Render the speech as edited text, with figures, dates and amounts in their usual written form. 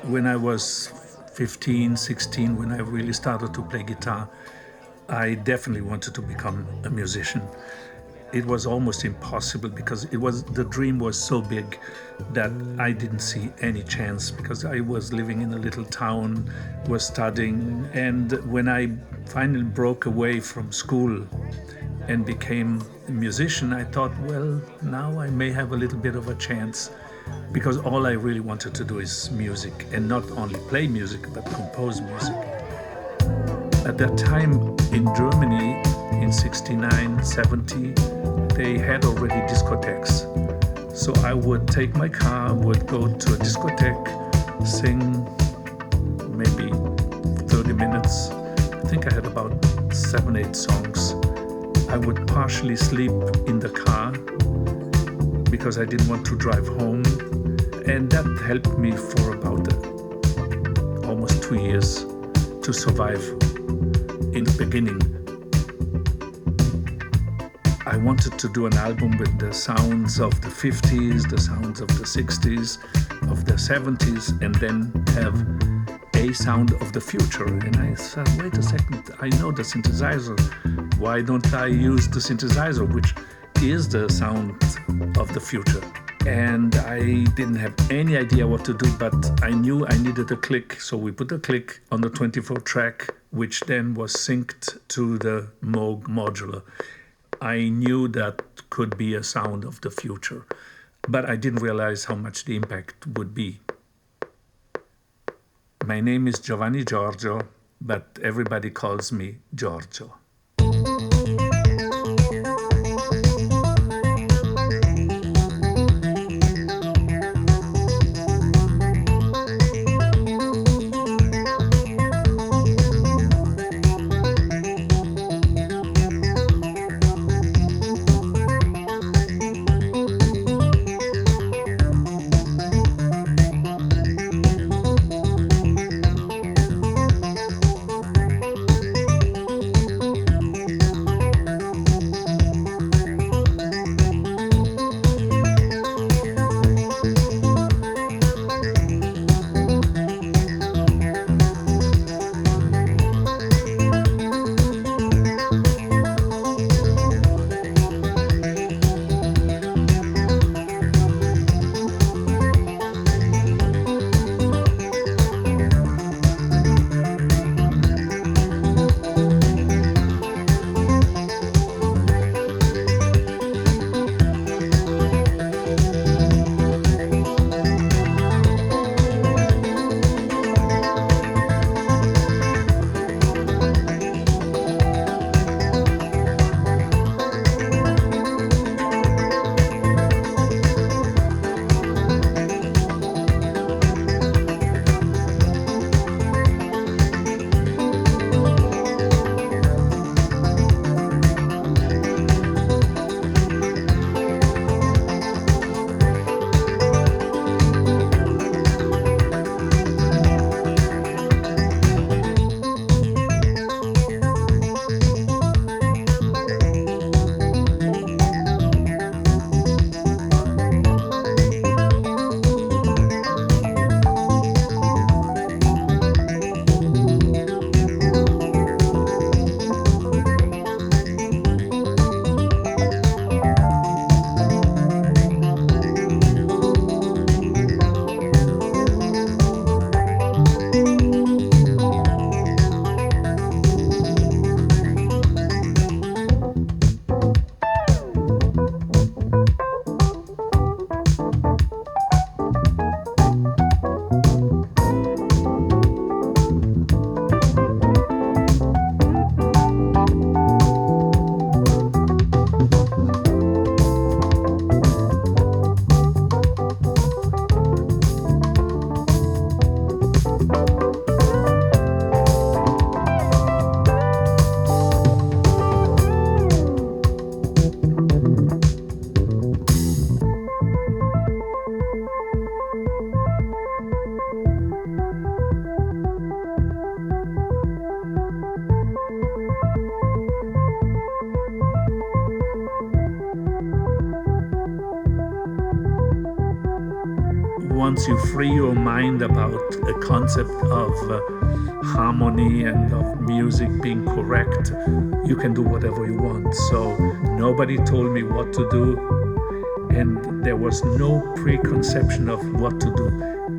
When I was 15, 16, when I really started to play guitar, I definitely wanted to become a musician. It was almost impossible because the dream was so big that I didn't see any chance because I was living in a little town, was studying, and when I finally broke away from school and became a musician, I thought, well, now I may have a little bit of a chance because all I really wanted to do is music and not only play music but compose music. At that time in Germany, in 69, 70, they had already discotheques. So I would take my car, would go to a discotheque, sing maybe 30 minutes. I think I had about 7, 8 songs. I would partially sleep in the car because I didn't want to drive home. And that helped me for about almost 2 years to survive in the beginning. I wanted to do an album with the sounds of the 50s, the sounds of the 60s, of the 70s, and then have a sound of the future. And I said, wait a second, I know the synthesizer. Why don't I use the synthesizer, which is the sound of the future? And I didn't have any idea what to do, but I knew I needed a click. So we put a click on the 24 track, which then was synced to the Moog modular. I knew that could be a sound of the future, but I didn't realize how much the impact would be. My name is Giovanni Giorgio, but everybody calls me Giorgio. once you free your mind about a concept of harmony and of music being correct, you can do whatever you want. So nobody told me what to do, and there was no preconception of what to do.